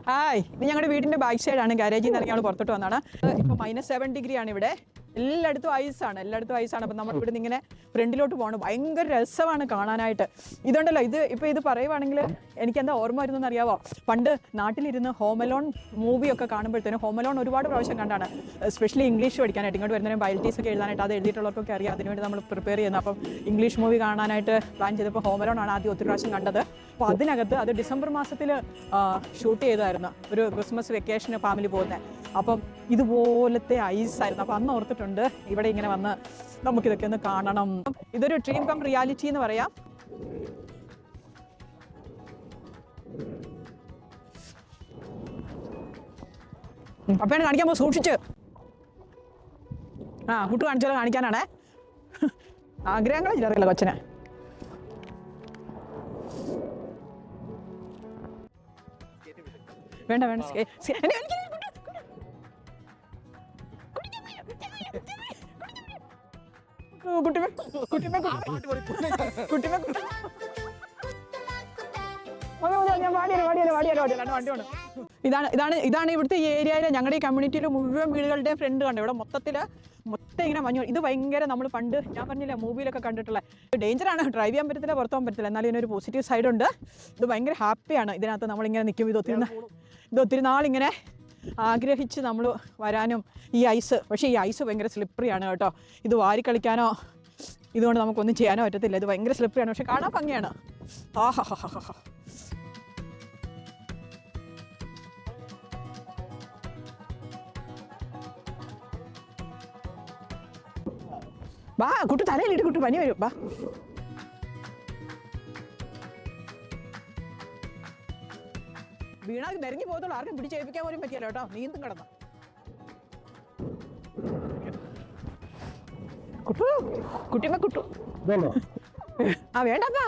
Hi, ഇത് ഞങ്ങളുടെ വീടിൻ്റെ ബാക്ക് സൈഡാണ്. ഗാരേജിൽ നിന്ന് ഇറങ്ങി ഞങ്ങൾ പുറത്തോട്ട് വന്നതാണ്. ഇപ്പോൾ -7 ഡിഗ്രിയാണ് ഇവിടെ. എല്ലായിടത്തും ഐസാണ്. അപ്പം നമ്മൾ ഇവിടെ നിന്ന് ഇങ്ങനെ ഫ്രണ്ടിലോട്ട് പോകണം. ഭയങ്കര രസമാണ് കാണാനായിട്ട്. ഇതുണ്ടല്ലോ, ഇത് പറയുവാണെങ്കിൽ എനിക്കെന്താ ഓർമ്മ വരുന്നതെന്ന് അറിയാവോ? പണ്ട് നാട്ടിലിരുന്ന് ഹോമലോൺ മൂവിയൊക്കെ കാണുമ്പോഴത്തേനും, ഹോമലോൺ ഒരുപാട് പ്രാവശ്യം കണ്ടാണ്. എസ്പെഷ്യലി ഇംഗ്ലീഷ് പഠിക്കാനായിട്ട്, ഇങ്ങോട്ട് വരുന്നതിനും ബയോളജീസ് ഒക്കെ എഴുതാനായിട്ട്, അത് എഴുതിയിട്ടുള്ളവർക്കൊക്കെ അറിയാം. അതിനുവേണ്ടി നമ്മൾ പ്രിപ്പയർ ചെയ്യുന്നത്. അപ്പം ഇംഗ്ലീഷ് മൂവി കാണാനായിട്ട് പ്ലാൻ ചെയ്തപ്പോൾ ഹോമലോൺ ആണ് ആദ്യം ഒത്തിരി പ്രാവശ്യം കണ്ടത്. അപ്പോൾ അതിനകത്ത് അത് ഡിസംബർ മാസത്തിൽ ഷൂട്ട് ചെയ്തായിരുന്നു, ഒരു ക്രിസ്മസ് വെക്കേഷന് ഫാമിലി പോകുന്നത്. അപ്പം ഇതുപോലത്തെ ഐസായിരുന്നു. അപ്പം അന്ന് ഓർത്തിട്ടുണ്ട് ഇവിടെ ഇങ്ങനെ വന്ന് നമുക്കിതൊക്കെ ഒന്ന് കാണണം. ഇതൊരു ഡ്രീം കം റിയാലിറ്റി എന്ന് പറയാം. അപ്പയാണ് കാണിക്കാൻ പോ, സൂക്ഷിച്ച്. കുട്ടി കാണിച്ചാലോ, കാണിക്കാനാണേ. ആഗ്രഹങ്ങളില്ല അറിയില്ല കൊച്ചനെ. വേണ്ട വേണ്ട, ഇതാണ് ഇവിടുത്തെ ഈ ഏരിയയിലെ ഞങ്ങളുടെ ഈ കമ്മ്യൂണിറ്റിയിലെ മുഴുവൻ വീടുകളുടെ ഫ്രണ്ട് കണ്ടോ. ഇവിടെ മൊത്തം ഇങ്ങനെ മഞ്ഞു. ഇത് ഭയങ്കര, നമ്മൾ പണ്ട് ഞാൻ പറഞ്ഞില്ല മൂവിയിലൊക്കെ കണ്ടിട്ടുള്ള ഡേഞ്ചറാണ്, ഡ്രൈവ് ചെയ്യാൻ പറ്റത്തില്ല, പുറത്തു പോകാൻ പറ്റത്തില്ല. എന്നാലും ഇതിനൊരു പോസിറ്റീവ് സൈഡ് ഉണ്ട്. ഇത് ഭയങ്കര ഹാപ്പിയാണ്. ഇതിനകത്ത് നമ്മളിങ്ങനെ നിൽക്കും. ഇത് ഒത്തിരി നാളിങ്ങനെ ആഗ്രഹിച്ച് നമ്മൾ വരാനും. ഈ ഐസ്, പക്ഷേ ഈ ഐസ് ഭയങ്കര സ്ലിപ്പറിയാണ് കേട്ടോ. ഇത് വാരിക്കളിക്കാനോ ഇതുകൊണ്ട് നമുക്കൊന്നും ചെയ്യാനോ പറ്റത്തില്ല. ഇത് ഭയങ്കര സ്ലിപ്പറിയാണ്, പക്ഷെ കാണാൻ ഭംഗിയാണ്. വാ കുട്ടി, തലയിലിട്ട് കുട്ടി, പനി വരും. വാ, വീണാൽ നിരങ്ങി പോകത്തുള്ളൂ. ആർക്കും പിടിച്ചേൽപ്പിക്കാൻ പോലും പറ്റിയല്ലോ കേട്ടോ. നീന്തും കിടന്നു. കുട്ടിയമ്മ കുട്ടു വേണ്ടപ്പാ.